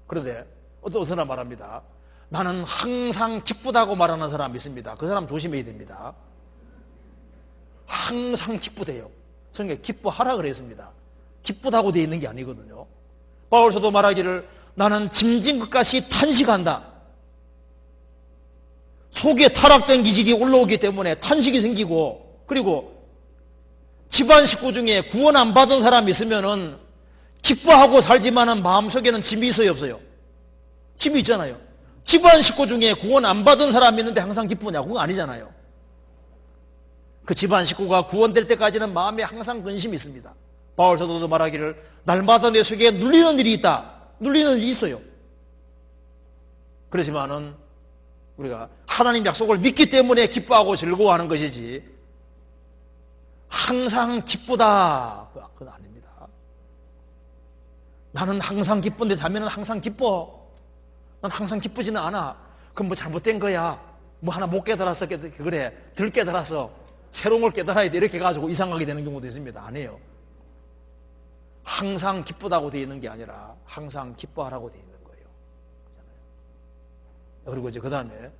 그런데 어떤 사람 말합니다. 나는 항상 기쁘다고 말하는 사람이 있습니다. 그 사람 조심해야 됩니다. 항상 기쁘대요. 성경에 기뻐하라 그랬습니다. 기쁘다고 되어 있는 게 아니거든요. 바울 사도 말하기를 나는 짐진 것 같이 탄식한다. 속에 타락된 기질이 올라오기 때문에 탄식이 생기고, 그리고 집안 식구 중에 구원 안 받은 사람이 있으면은 기뻐하고 살지만은 마음속에는 짐이 있어요, 없어요? 짐이 있잖아요. 집안 식구 중에 구원 안 받은 사람이 있는데 항상 기쁘냐? 그건 아니잖아요. 그 집안 식구가 구원될 때까지는 마음에 항상 근심이 있습니다. 바울 사도도 말하기를 날마다 내 속에 눌리는 일이 있다. 눌리는 일이 있어요. 그렇지만은 우리가 하나님 약속을 믿기 때문에 기뻐하고 즐거워하는 것이지 항상 기쁘다 그건 아닙니다. 나는 항상 기쁜데 자면은 항상 기뻐. 난 항상 기쁘지는 않아. 그럼 뭐 잘못된 거야. 뭐 하나 못 깨달았어. 그래. 덜 깨달았어. 새로운 걸 깨달아야 돼. 이렇게 해가지고 이상하게 되는 경우도 있습니다. 아니에요. 항상 기쁘다고 되어 있는 게 아니라 항상 기뻐하라고 되어 있는 거예요. 그리고 이제 그 다음에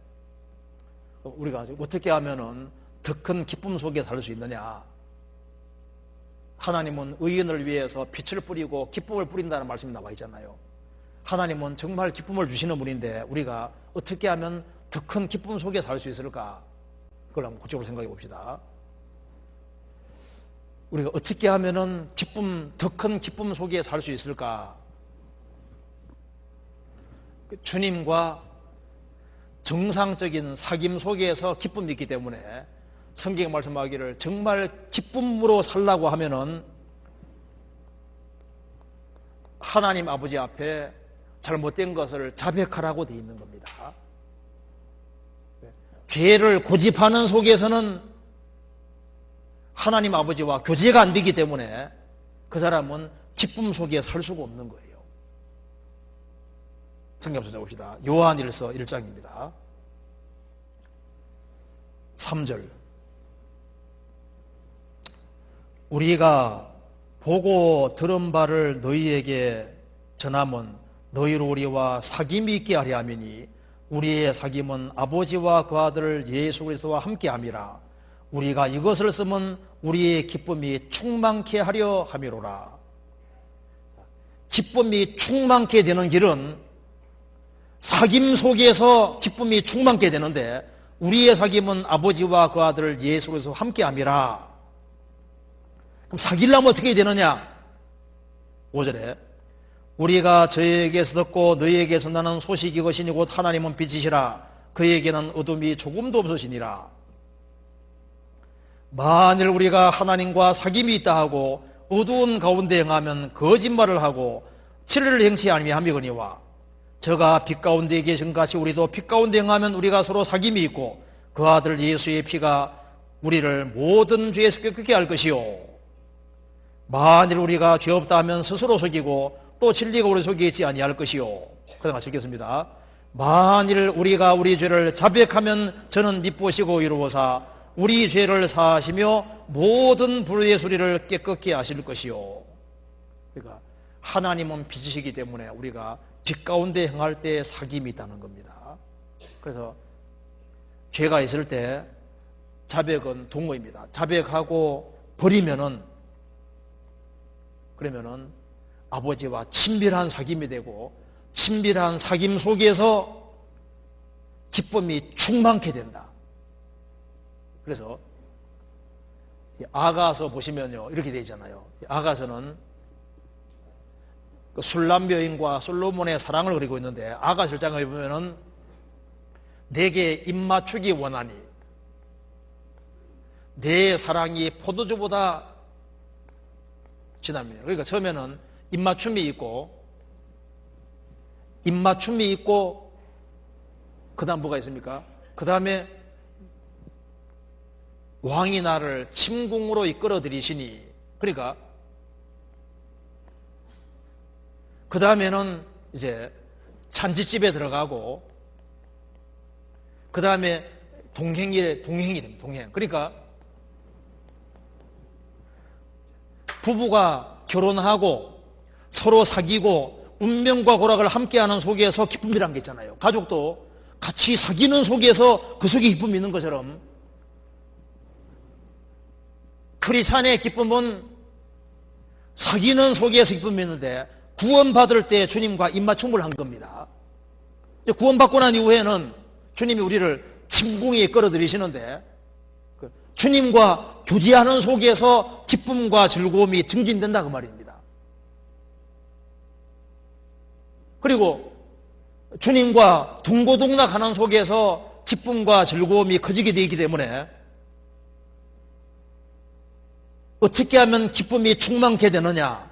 우리가 어떻게 하면은 더 큰 기쁨 속에 살 수 있느냐. 하나님은 의인을 위해서 빛을 뿌리고 기쁨을 뿌린다는 말씀이 나와 있잖아요. 하나님은 정말 기쁨을 주시는 분인데 우리가 어떻게 하면 더 큰 기쁨 속에 살 수 있을까? 그걸 한번 구체적으로 생각해 봅시다. 우리가 어떻게 하면은 더 큰 기쁨 속에 살 수 있을까? 주님과 정상적인 사귐 속에서 기쁨이 있기 때문에 성경에 말씀하기를 정말 기쁨으로 살라고 하면은 하나님 아버지 앞에 잘못된 것을 자백하라고 되어 있는 겁니다. 죄를 고집하는 속에서는 하나님 아버지와 교제가 안 되기 때문에 그 사람은 기쁨 속에 살 수가 없는 거예요. 성경 한번 찾아봅시다. 요한일서 1장입니다. 3절. 우리가 보고 들은 바를 너희에게 전함은 너희로 우리와 사귐이 있게 하려 함이니 우리의 사귐은 아버지와 그 아들 예수 그리스도와 함께함이라. 우리가 이것을 쓰면 우리의 기쁨이 충만케 하려 함이로라. 기쁨이 충만케 되는 길은 사귐 속에서 기쁨이 충만케 되는데 우리의 사귐은 아버지와 그 아들 예수 그리스도와 함께함이라. 그럼 사귀려면 어떻게 되느냐? 5절에 우리가 저에게서 듣고 너희에게서 나는 소식이 이것이니 곧 하나님은 빛이시라. 그에게는 어둠이 조금도 없으시니라. 만일 우리가 하나님과 사귐이 있다 하고 어두운 가운데 행하면 거짓말을 하고 진리를 행치 아니하미거니와 저가 빛 가운데 계신 같이 우리도 빛 가운데 행하면 우리가 서로 사귐이 있고 그 아들 예수의 피가 우리를 모든 죄에서 깨끗게 할 것이요 만일 우리가 죄 없다 하면 스스로 속이고 또 진리가 우리 속에 있지 아니할 것이요. 그다음 같이 읽겠습니다. 만일 우리가 우리 죄를 자백하면 저는 미쁘시고 이루어사 우리 죄를 사하시며 모든 불의의 소리를 깨끗게 하실 것이요. 그러니까 하나님은 빛이시기 때문에 우리가 빛 가운데 행할 때 사귐이 있다는 겁니다. 그래서 죄가 있을 때 자백은 동거입니다. 자백하고 버리면은 그러면은 아버지와 친밀한 사귐이 되고 친밀한 사귐 속에서 기쁨이 충만케 된다. 그래서 아가서 보시면요 이렇게 되어 있잖아요. 아가서는 술람 여인과 솔로몬의 사랑을 그리고 있는데 아가서 1장에 보면은 내게 입맞추기 원하니 내 사랑이 포도주보다 진합니다. 그러니까 처음에는 입맞춤이 있고 그 다음 뭐가 있습니까? 그 다음에 왕이 나를 침궁으로 이끌어 들이시니 그러니까 그 다음에는 이제 잔치집에 들어가고 그 다음에 동행이 됩니다. 동행. 그러니까 부부가 결혼하고 서로 사귀고 운명과 고락을 함께하는 속에서 기쁨이란 게 있잖아요. 가족도 같이 사귀는 속에서 그 속에 기쁨이 있는 것처럼 크리스찬의 기쁨은 사귀는 속에서 기쁨이 있는데 구원받을 때 주님과 입맞춤을 한 겁니다. 구원받고 난 이후에는 주님이 우리를 침공에 끌어들이시는데 주님과 교제하는 속에서 기쁨과 즐거움이 증진된다 그 말입니다. 그리고 주님과 동고동락하는 속에서 기쁨과 즐거움이 커지게 되기 때문에 어떻게 하면 기쁨이 충만케 되느냐?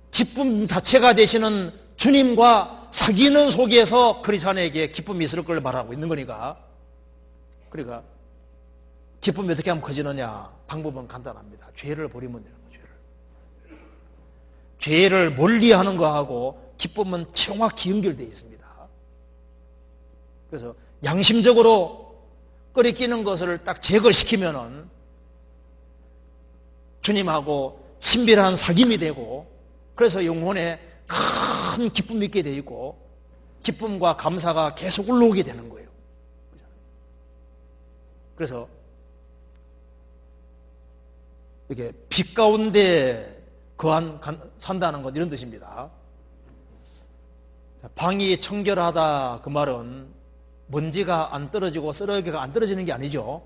기쁨 자체가 되시는 주님과 사귀는 속에서 크리스찬에게 기쁨이 있을 걸 말하고 있는 거니까. 그러니까 기쁨이 어떻게 하면 커지느냐? 방법은 간단합니다. 죄를 버리면 되는 거예요. 죄를 멀리하는 거하고 기쁨은 정확히 연결되어 있습니다. 그래서 양심적으로 끓이끼는 것을 딱 제거시키면은 주님하고 친밀한 사귐이 되고 그래서 영혼에 큰 기쁨이 있게 되어 있고 기쁨과 감사가 계속 올라오게 되는 거예요. 그래서 이렇게 빛 가운데 산다는 것 이런 뜻입니다. 방이 청결하다 그 말은 먼지가 안 떨어지고 쓰레기가 안 떨어지는 게 아니죠.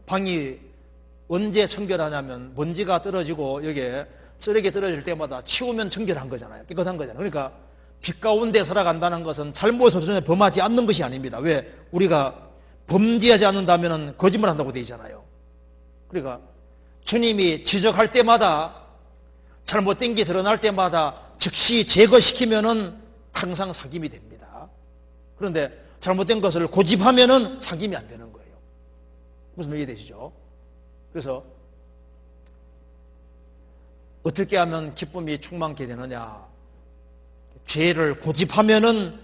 방이 언제 청결하냐면 먼지가 떨어지고 여기에 쓰레기 떨어질 때마다 치우면 청결한 거잖아요. 깨끗한 거잖아요. 그러니까 빛 가운데 살아간다는 것은 잘못을 전혀 범하지 않는 것이 아닙니다. 왜? 우리가 범죄하지 않는다면 거짓말한다고 되어 있잖아요. 그러니까 주님이 지적할 때마다 잘못된 게 드러날 때마다 즉시 제거시키면은 항상 사귐이 됩니다. 그런데 잘못된 것을 고집하면은 사귐이 안 되는 거예요. 무슨 얘기 되시죠? 그래서 어떻게 하면 기쁨이 충만케 되느냐? 죄를 고집하면은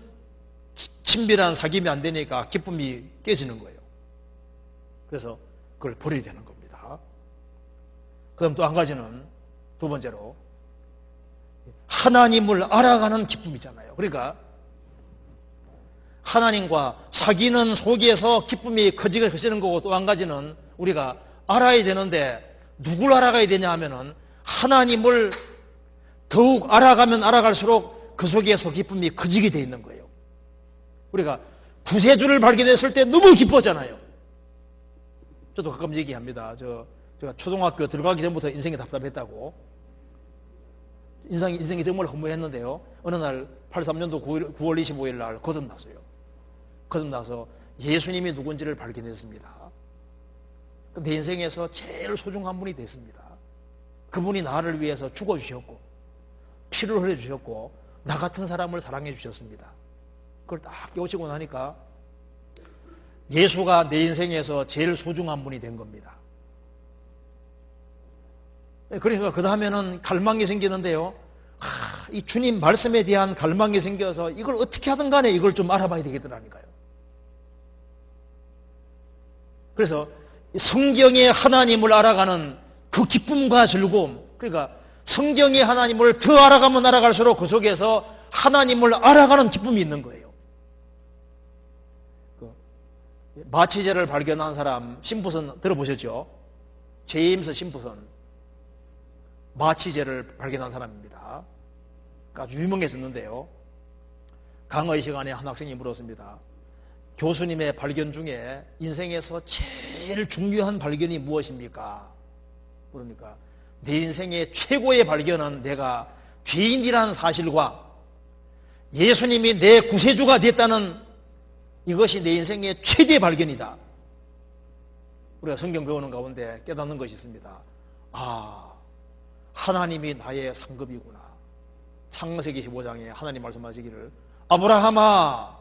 친밀한 사귐이 안 되니까 기쁨이 깨지는 거예요. 그래서 그걸 버려야 되는 겁니다. 그다음 또 한 가지는 두 번째로 하나님을 알아가는 기쁨이잖아요. 그러니까 하나님과 사귀는 속에서 기쁨이 커지는 거고 또 한 가지는 우리가 알아야 되는데 누굴 알아가야 되냐 하면은 하나님을 더욱 알아가면 알아갈수록 그 속에서 기쁨이 커지게 돼 있는 거예요. 우리가 구세주를 발견했을 때 너무 기뻤잖아요. 저도 가끔 얘기합니다. 제가 초등학교 들어가기 전부터 인생이 답답했다고. 인생이 정말 허무했는데요. 어느 날 83년도 9월 25일 날 거듭났어요. 거듭나서 예수님이 누군지를 발견했습니다. 내 인생에서 제일 소중한 분이 됐습니다. 그분이 나를 위해서 죽어주셨고 피를 흘려주셨고 나 같은 사람을 사랑해 주셨습니다. 그걸 딱 깨우치고 나니까 예수가 내 인생에서 제일 소중한 분이 된 겁니다. 그러니까 그 다음에는 갈망이 생기는데요. 이 주님 말씀에 대한 갈망이 생겨서 이걸 어떻게 하든 간에 이걸 좀 알아봐야 되겠더라니까요. 그래서 성경의 하나님을 알아가는 그 기쁨과 즐거움, 그러니까 성경의 하나님을 더 알아가면 알아갈수록 그 속에서 하나님을 알아가는 기쁨이 있는 거예요. 마취제를 발견한 사람 심프선 들어보셨죠? 제임스 심프선 마취제를 발견한 사람입니다. 아주 유명해졌는데요. 강의 시간에 한 학생이 물었습니다. 교수님의 발견 중에 인생에서 제일 중요한 발견이 무엇입니까? 그러니까 내 인생의 최고의 발견은 내가 죄인이라는 사실과 예수님이 내 구세주가 됐다는 이것이 내 인생의 최대 발견이다. 우리가 성경 배우는 가운데 깨닫는 것이 있습니다. 하나님이 나의 상급이구나. 창세기 15장에 하나님 말씀하시기를 아브라함아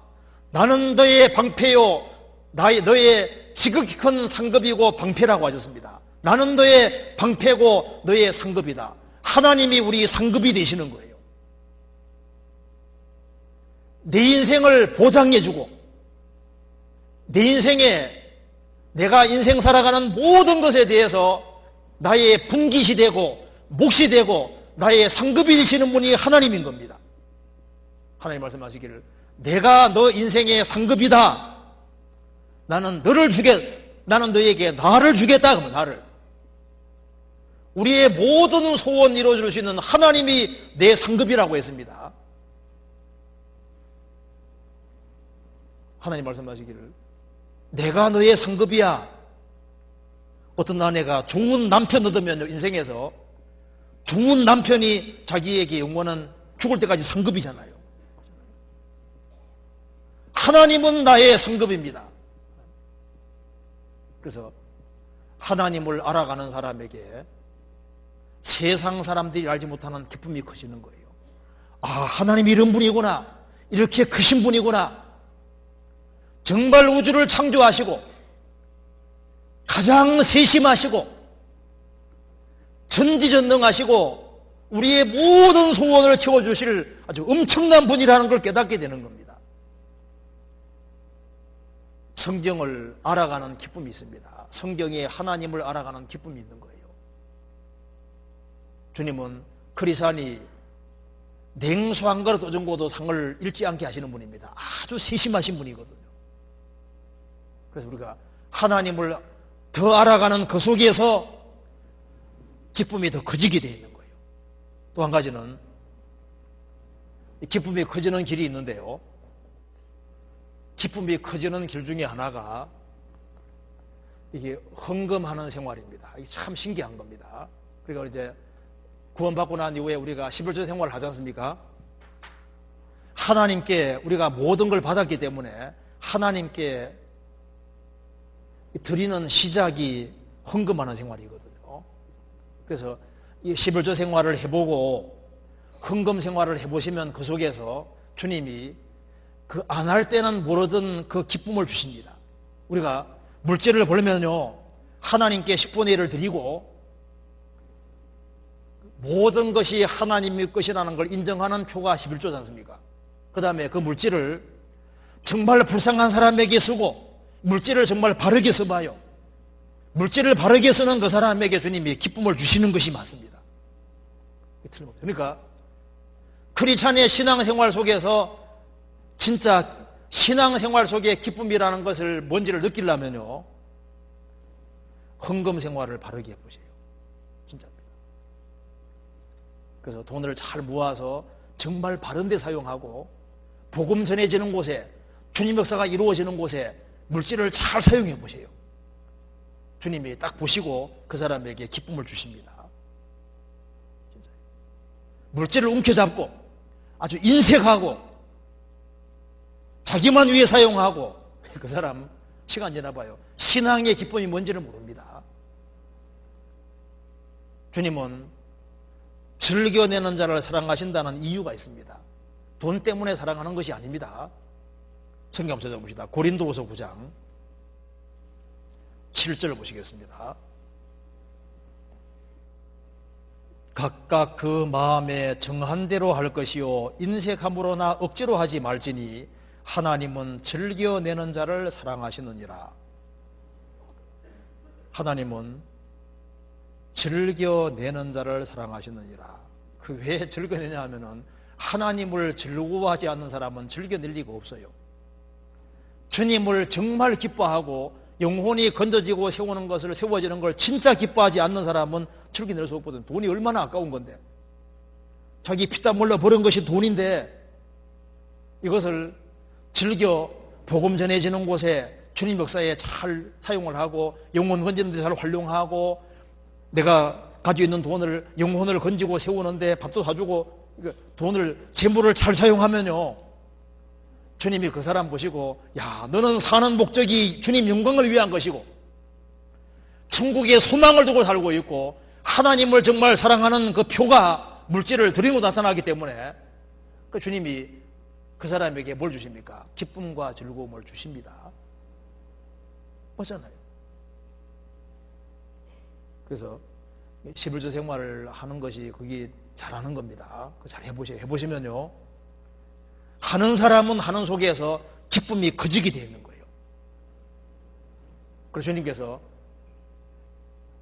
나는 너의 방패요 너의 지극히 큰 상급이고 방패라고 하셨습니다. 나는 너의 방패고 너의 상급이다. 하나님이 우리 상급이 되시는 거예요. 내 인생을 보장해주고 내 인생에 내가 인생 살아가는 모든 것에 대해서 나의 분깃이 되고 몫이 되고 나의 상급이 되시는 분이 하나님인 겁니다. 하나님 말씀하시기를 내가 너 인생의 상급이다. 나는 너에게 나를 주겠다. 그러면 나를. 우리의 모든 소원 이루어줄 수 있는 하나님이 내 상급이라고 했습니다. 하나님 말씀하시기를 내가 너의 상급이야. 어떤 아내가 좋은 남편 얻으면 인생에서 좋은 남편이 자기에게 영원한 죽을 때까지 상급이잖아요. 하나님은 나의 상급입니다. 그래서 하나님을 알아가는 사람에게 세상 사람들이 알지 못하는 기쁨이 커지는 거예요. 아, 하나님이 이런 분이구나. 이렇게 크신 분이구나. 정말 우주를 창조하시고 가장 세심하시고 전지전능하시고 우리의 모든 소원을 채워주실 아주 엄청난 분이라는 걸 깨닫게 되는 겁니다. 성경을 알아가는 기쁨이 있습니다. 성경에 하나님을 알아가는 기쁨이 있는 거예요. 주님은 크리스찬이 냉수 한 그릇 정도도 상을 잃지 않게 하시는 분입니다. 아주 세심하신 분이거든요. 그래서 우리가 하나님을 더 알아가는 그 속에서 기쁨이 더 커지게 되어 있는 거예요. 또 한 가지는 기쁨이 커지는 길이 있는데요. 기쁨이 커지는 길 중에 하나가 이게 헌금하는 생활입니다. 이게 참 신기한 겁니다. 그러니까 이제 구원받고 난 이후에 우리가 11조 생활을 하지 않습니까? 하나님께 우리가 모든 걸 받았기 때문에 하나님께 드리는 시작이 헌금하는 생활이거든요. 그래서 이 11조 생활을 해보고 헌금 생활을 해보시면 그 속에서 주님이 그 안 할 때는 모르던 그 기쁨을 주십니다. 우리가 물질을 벌면요 하나님께 10분의 1을 드리고 모든 것이 하나님의 것이라는 걸 인정하는 표가 11조지 않습니까? 그 다음에 그 물질을 정말 불쌍한 사람에게 쓰고 물질을 정말 바르게 써봐요. 물질을 바르게 쓰는 그 사람에게 주님이 기쁨을 주시는 것이 맞습니다. 그러니까 크리스찬의 신앙생활 속에서 진짜 신앙생활 속에 기쁨이라는 것을 뭔지를 느끼려면요 헌금 생활을 바르게 해보세요. 진짜입니다. 그래서 돈을 잘 모아서 정말 바른 데 사용하고 복음 전해지는 곳에 주님 역사가 이루어지는 곳에 물질을 잘 사용해 보세요. 주님이 딱 보시고 그 사람에게 기쁨을 주십니다. 진짜. 물질을 움켜잡고 아주 인색하고 자기만 위해 사용하고 그 사람 시간 지나봐요. 신앙의 기쁨이 뭔지를 모릅니다. 주님은 즐겨내는 자를 사랑하신다는 이유가 있습니다. 돈 때문에 사랑하는 것이 아닙니다. 성경 한번 찾아봅시다. 고린도후서 9장 7절을 보시겠습니다. 각각 그 마음에 정한 대로 할 것이요 인색함으로나 억지로 하지 말지니 하나님은 즐겨내는 자를 사랑하시느니라. 하나님은 즐겨내는 자를 사랑하시느니라. 그 왜 즐겨내냐 하면은 하나님을 즐거워하지 않는 사람은 즐겨낼 리가 없어요. 주님을 정말 기뻐하고 영혼이 건져지고 세워지는 걸 진짜 기뻐하지 않는 사람은 즐겨낼 수 없거든. 돈이 얼마나 아까운 건데. 자기 피땀 흘려 버는 것이 돈인데 이것을 즐겨 복음 전해지는 곳에 주님 역사에 잘 사용을 하고 영혼 건지는 데 잘 활용하고 내가 가지고 있는 돈을 영혼을 건지고 세우는데 밥도 사주고 돈을 재물을 잘 사용하면요 주님이 그 사람 보시고 야 너는 사는 목적이 주님 영광을 위한 것이고 천국에 소망을 두고 살고 있고 하나님을 정말 사랑하는 그 표가 물질을 드리고 나타나기 때문에 그 주님이 그 사람에게 뭘 주십니까? 기쁨과 즐거움을 주십니다. 맞잖아요. 그래서 11조 생활을 하는 것이 그게 잘하는 겁니다. 잘 해보세요. 해보시면요 하는 사람은 하는 속에서 기쁨이 커지게 되어 있는 거예요. 그래서 주님께서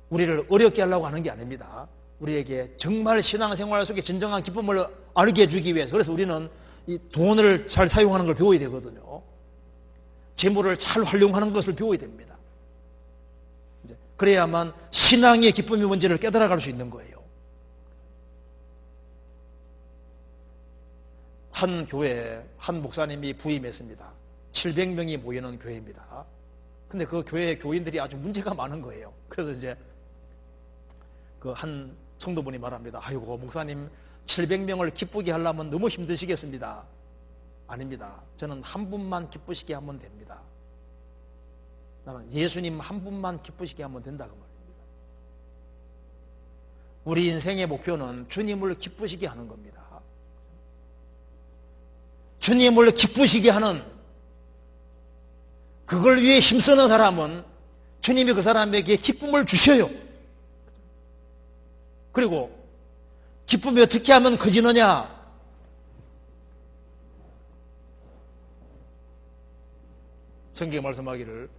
우리를 어렵게 하려고 하는 게 아닙니다. 우리에게 정말 신앙생활 속에 진정한 기쁨을 알게 해주기 위해서, 그래서 우리는 이 돈을 잘 사용하는 걸 배워야 되거든요. 재물을 잘 활용하는 것을 배워야 됩니다. 그래야만 신앙의 기쁨이 뭔지를 깨달아갈 수 있는 거예요. 한 교회에 한 목사님이 부임했습니다. 700명이 모이는 교회입니다. 근데 그 교회 교인들이 아주 문제가 많은 거예요. 그래서 이제 그 한 성도분이 말합니다. 아이고, 목사님 700명을 기쁘게 하려면 너무 힘드시겠습니다. 아닙니다. 저는 한 분만 기쁘시게 하면 됩니다. 나는 예수님 한 분만 기쁘시게 하면 된다고 말입니다. 우리 인생의 목표는 주님을 기쁘시게 하는 겁니다. 주님을 기쁘시게 하는, 그걸 위해 힘쓰는 사람은 주님이 그 사람에게 기쁨을 주셔요. 그리고 기쁨이 어떻게 하면 커지느냐? 성경에 말씀하기를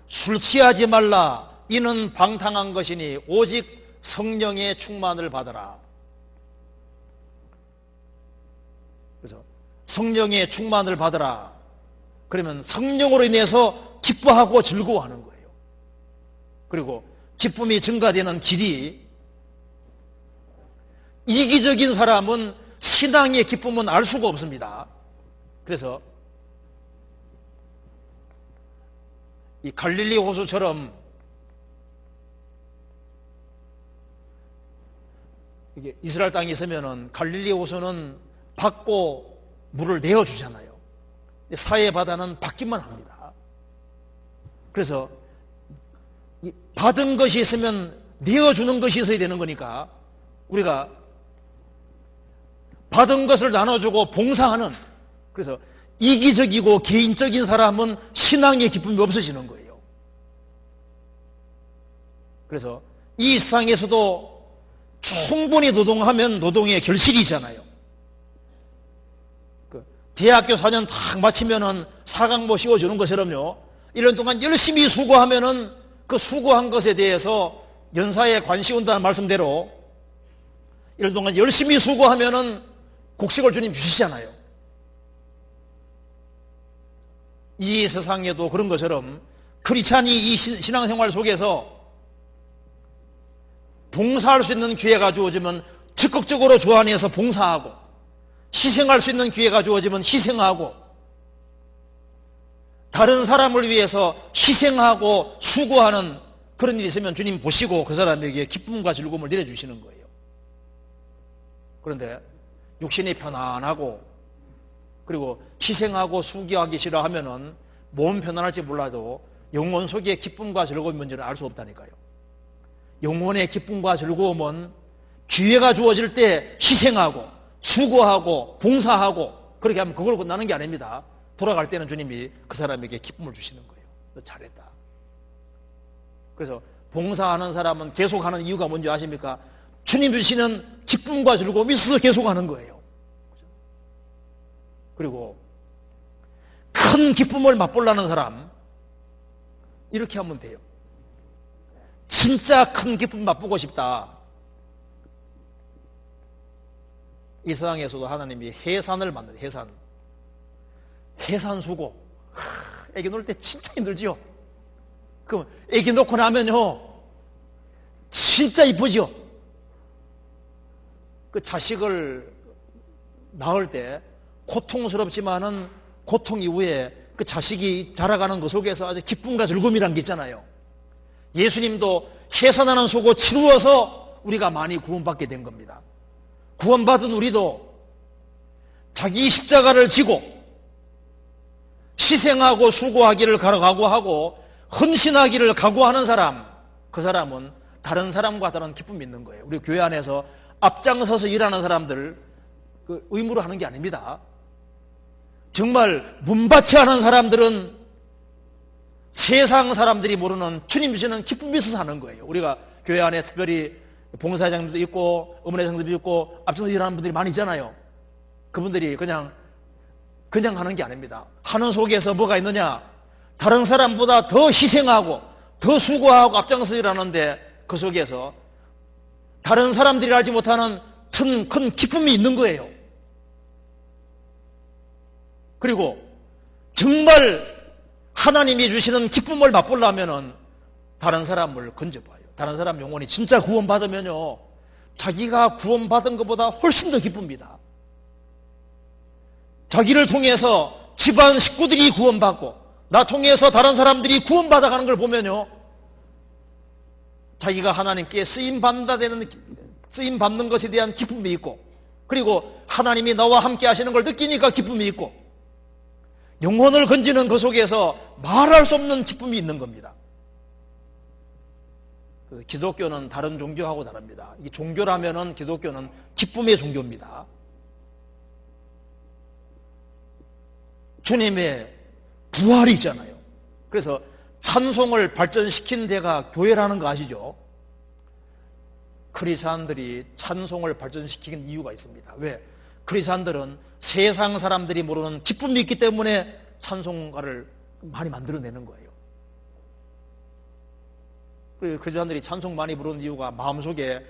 술 취하지 말라, 이는 방탕한 것이니 오직 성령의 충만을 받아라. 그래서 성령의 충만을 받아라. 그러면 성령으로 인해서 기뻐하고 즐거워하는 거예요. 그리고 기쁨이 증가되는 길이, 이기적인 사람은 신앙의 기쁨은 알 수가 없습니다. 그래서 이 갈릴리 호수처럼 이게 이스라엘 땅에 있으면은 갈릴리 호수는 받고 물을 내어주잖아요. 사해 바다는 받기만 합니다. 그래서 받은 것이 있으면 내어주는 것이 있어야 되는 거니까 우리가 받은 것을 나눠주고 봉사하는, 그래서 이기적이고 개인적인 사람은 신앙의 기쁨이 없어지는 거예요. 그래서 이 세상에서도 충분히 노동하면 노동의 결실이잖아요. 대학교 4년 탁 마치면은 사강모 씌워주는 것처럼요, 1년 동안 열심히 수고하면은 그 수고한 것에 대해서 연사에 관시 온다는 말씀대로 1년 동안 열심히 수고하면은 곡식을 주님 주시잖아요. 이 세상에도 그런 것처럼 크리스찬이 이 신앙생활 속에서 봉사할 수 있는 기회가 주어지면 적극적으로 주 안에서 봉사하고, 희생할 수 있는 기회가 주어지면 희생하고, 다른 사람을 위해서 희생하고 수고하는 그런 일이 있으면 주님 보시고 그 사람에게 기쁨과 즐거움을 내려주시는 거예요. 그런데 육신이 편안하고 그리고 희생하고 수고하기 싫어하면은 몸 편안할지 몰라도 영혼 속에 기쁨과 즐거움이 뭔지를 알 수 없다니까요. 영혼의 기쁨과 즐거움은 기회가 주어질 때 희생하고 수고하고 봉사하고 그렇게 하면 그걸로 끝나는 게 아닙니다. 돌아갈 때는 주님이 그 사람에게 기쁨을 주시는 거예요. 너 잘했다. 그래서 봉사하는 사람은 계속하는 이유가 뭔지 아십니까? 주님 주시는 기쁨과 즐거움이 있어서 계속하는 거예요. 그리고 큰 기쁨을 맛보려는 사람, 이렇게 하면 돼요. 진짜 큰 기쁨 맛보고 싶다. 이 세상에서도 하나님이 해산을 만들어요. 해산 수고. 애기 놀 때 진짜 힘들지요. 그럼 애기 놓고 나면요 진짜 이쁘지요. 그 자식을 낳을 때 고통스럽지만은 고통 이후에 그 자식이 자라가는 것 속에서 아주 기쁨과 즐거움이란 게 있잖아요. 예수님도 해산하는 수고 치루어서 우리가 많이 구원받게 된 겁니다. 구원받은 우리도 자기 십자가를 지고 희생하고 수고하기를 각오하고 헌신하기를 각오하는 사람, 그 사람은 다른 사람과 다른 기쁨이 있는 거예요. 우리 교회 안에서 앞장서서 일하는 사람들 그 의무로 하는 게 아닙니다. 정말 문밭에 하는 사람들은 세상 사람들이 모르는 주님 주시는 기쁨이 있어서 하는 거예요. 우리가 교회 안에 특별히 봉사장님도 있고 어머니장님도 있고 앞서서 일하는 분들이 많이 있잖아요. 그분들이 그냥 하는 게 아닙니다. 하는 속에서 뭐가 있느냐? 다른 사람보다 더 희생하고 더 수고하고 앞장서 일하는데 그 속에서 다른 사람들이 알지 못하는 큰 기쁨이 있는 거예요. 그리고 정말 하나님이 주시는 기쁨을 맛보려면은 다른 사람을 건져봐요. 다른 사람 영혼이 진짜 구원받으면요, 자기가 구원받은 것보다 훨씬 더 기쁩니다. 자기를 통해서 집안 식구들이 구원받고 나 통해서 다른 사람들이 구원받아가는 걸 보면요, 자기가 하나님께 쓰임받는 것에 대한 기쁨이 있고, 그리고 하나님이 나와 함께 하시는 걸 느끼니까 기쁨이 있고, 영혼을 건지는 그 속에서 말할 수 없는 기쁨이 있는 겁니다. 그래서 기독교는 다른 종교하고 다릅니다. 이 종교라면은 기독교는 기쁨의 종교입니다. 주님의 부활이 있잖아요. 그래서 찬송을 발전시킨 데가 교회라는 거 아시죠? 크리스찬들이 찬송을 발전시키는 이유가 있습니다. 왜? 크리스찬들은 세상 사람들이 모르는 기쁨이 있기 때문에 찬송가를 많이 만들어내는 거예요. 크리스찬들이 찬송 많이 부르는 이유가 마음속에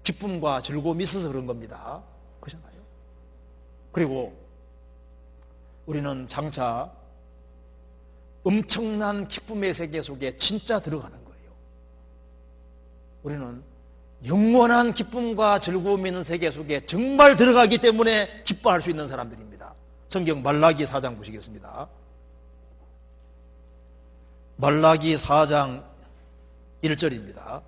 기쁨과 즐거움이 있어서 그런 겁니다. 그렇잖아요. 그리고 우리는 장차 엄청난 기쁨의 세계 속에 진짜 들어가는 거예요. 우리는 영원한 기쁨과 즐거움이 있는 세계 속에 정말 들어가기 때문에 기뻐할 수 있는 사람들입니다. 성경 말라기 4장 보시겠습니다. 말라기 4장 1절입니다.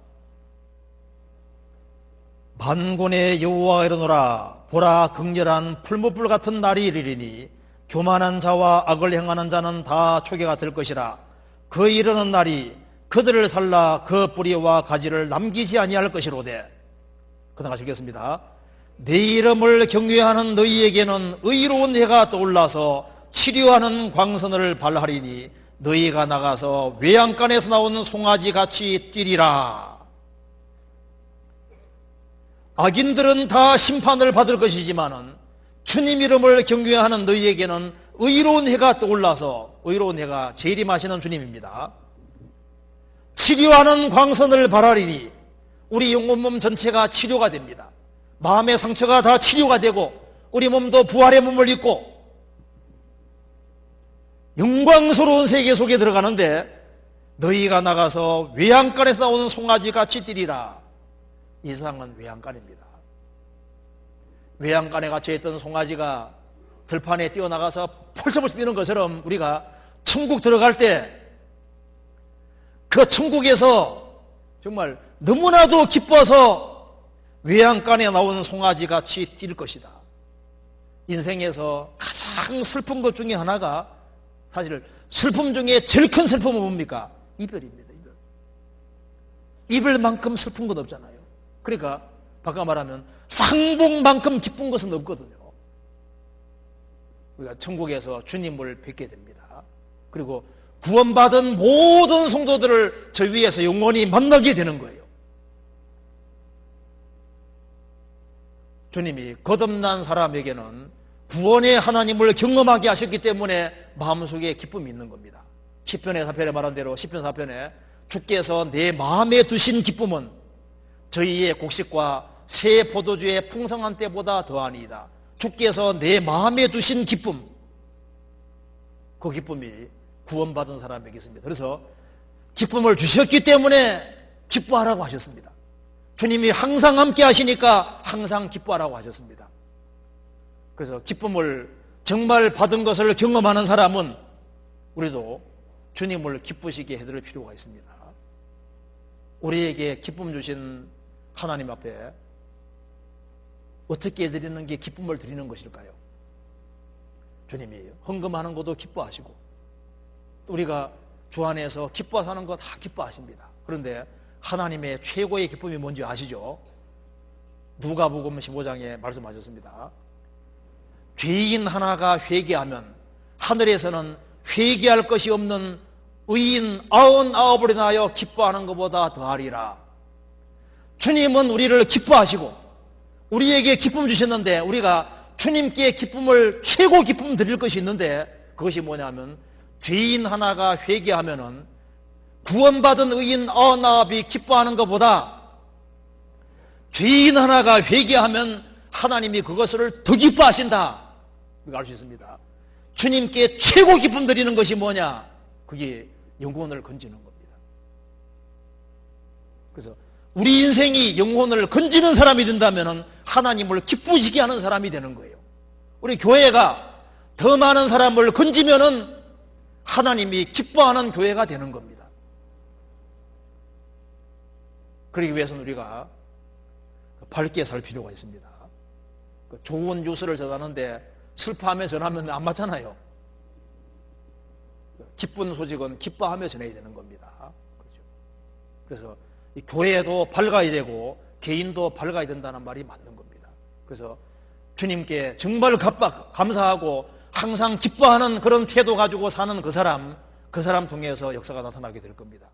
만군의 여호와가 이르노라, 보라, 극렬한 풀무불 같은 날이 이르리니 교만한 자와 악을 행하는 자는 다 초계가 될 것이라. 그 이르는 날이 그들을 살라 그 뿌리와 가지를 남기지 아니할 것이로되. 그다음 가시겠습니다. 내 이름을 경외하는 너희에게는 의로운 해가 떠올라서 치료하는 광선을 발하리니 너희가 나가서 외양간에서 나오는 송아지 같이 뛰리라. 악인들은 다 심판을 받을 것이지만은 주님 이름을 경외하는 너희에게는 의로운 해가 떠올라서, 의로운 해가 재림하시는 주님입니다. 치료하는 광선을 발하리니 우리 영혼 몸 전체가 치료가 됩니다. 마음의 상처가 다 치료가 되고 우리 몸도 부활의 몸을 입고 영광스러운 세계 속에 들어가는데, 너희가 나가서 외양간에서 나오는 송아지 같이 뛰리라. 이 세상은 외양간입니다. 외양간에 갇혀있던 송아지가 들판에 뛰어나가서 펄쩍펄쩍 뛰는 것처럼 우리가 천국 들어갈 때 그 천국에서 정말 너무나도 기뻐서 외양간에 나오는 송아지 같이 뛸 것이다. 인생에서 가장 슬픈 것 중에 하나가, 사실 슬픔 중에 제일 큰 슬픔은 뭡니까? 이별입니다. 이별만큼 슬픈 것 없잖아요. 그러니까 바꿔 말하면 상봉만큼 기쁜 것은 없거든요. 우리가 천국에서 주님을 뵙게 됩니다. 그리고 구원받은 모든 성도들을 저 위에서 영원히 만나게 되는 거예요. 주님이 거듭난 사람에게는 구원의 하나님을 경험하게 하셨기 때문에 마음속에 기쁨이 있는 겁니다. 시편의 4편에 말한 대로, 시편 4편에 주께서 내 마음에 두신 기쁨은 저희의 곡식과 새 포도주의 풍성한 때보다 더하니이다. 주께서 내 마음에 두신 기쁨, 그 기쁨이 구원받은 사람에게 있습니다. 그래서 기쁨을 주셨기 때문에 기뻐하라고 하셨습니다. 주님이 항상 함께 하시니까 항상 기뻐하라고 하셨습니다. 그래서 기쁨을 정말 받은 것을 경험하는 사람은 우리도 주님을 기쁘시게 해드릴 필요가 있습니다. 우리에게 기쁨 주신 하나님 앞에 어떻게 드리는 게 기쁨을 드리는 것일까요? 주님이 헌금하는 것도 기뻐하시고, 우리가 주 안에서 기뻐서 하는 거 다 기뻐하십니다. 그런데 하나님의 최고의 기쁨이 뭔지 아시죠? 누가복음 15장에 말씀하셨습니다. 죄인 하나가 회개하면 하늘에서는 회개할 것이 없는 의인 99을 인하여 기뻐하는 것보다 더하리라. 주님은 우리를 기뻐하시고 우리에게 기쁨 주셨는데, 우리가 주님께 기쁨을, 최고 기쁨 드릴 것이 있는데, 그것이 뭐냐면 죄인 하나가 회개하면은 구원받은 의인 99이 기뻐하는 것보다 죄인 하나가 회개하면 하나님이 그것을 더 기뻐하신다. 우리가 알 수 있습니다. 주님께 최고 기쁨 드리는 것이 뭐냐? 그게 영혼을 건지는 겁니다. 그래서 우리 인생이 영혼을 건지는 사람이 된다면 하나님을 기쁘시게 하는 사람이 되는 거예요. 우리 교회가 더 많은 사람을 건지면은 하나님이 기뻐하는 교회가 되는 겁니다. 그러기 위해서는 우리가 밝게 살 필요가 있습니다. 좋은 뉴스를 전하는데 슬퍼하며 전하면 안 맞잖아요. 기쁜 소식은 기뻐하며 전해야 되는 겁니다. 그래서 이 교회도 밝아야 되고 개인도 밝아야 된다는 말이 맞는 겁니다. 그래서 주님께 정말 감사하고 항상 기뻐하는 그런 태도 가지고 사는 그 사람 통해서 역사가 나타나게 될 겁니다.